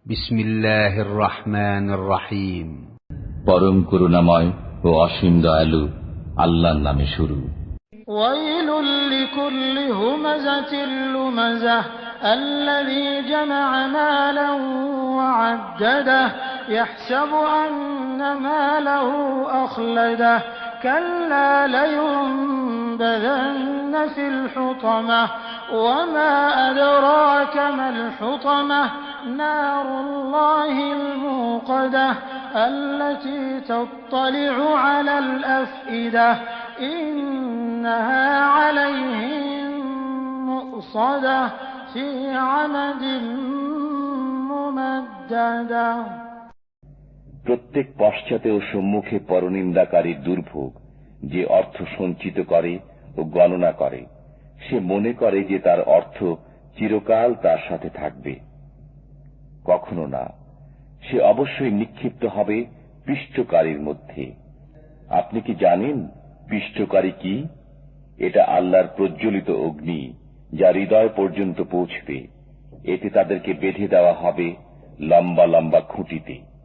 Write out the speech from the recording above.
বিসমিল্লাহির রহমানির রহিম। পরম করুণাময় ও অসীম দয়ালু আল্লাহর নামে শুরু। ওয়াইলুল লিকুল্লি হুমাযাতিল লুমাযাহ আল্লাযী জামা'a মালান ওয়া 'আদ্দাদাহ ইয়াহসাবু আন্না মালাহু আখলাদাহ কাল্লা লায়ুনবাযান্না ফিল হুতামাহ ওয়া মা আদরাকা মাল হুতামাহ নারুল্লাহিল মুকাদাহ التي تطلع على الأفئدة إنها عليهم مؤصدة في عمد ممددة। প্রত্যেক পশ্চাতে ও সম্মুখে পরনিন্দাকারীর দুর্ভোগ, যে অর্থ সঞ্চিত করে ও গণনা করে, সে মনে করে যে তার অর্থ চিরকাল তার সাথে থাকবে। কখনো না, সে অবশ্যই নিক্ষিপ্ত হবে পিষ্টকারীর মধ্যে। আপনি কি জানেন পিষ্টকারী কি? এটা আল্লাহর প্রজ্বলিত অগ্নি, যা হৃদয় পর্যন্ত পৌঁছবে। এতে তাদেরকে বেঁধে দেওয়া হবে লম্বা লম্বা খুঁটিতে।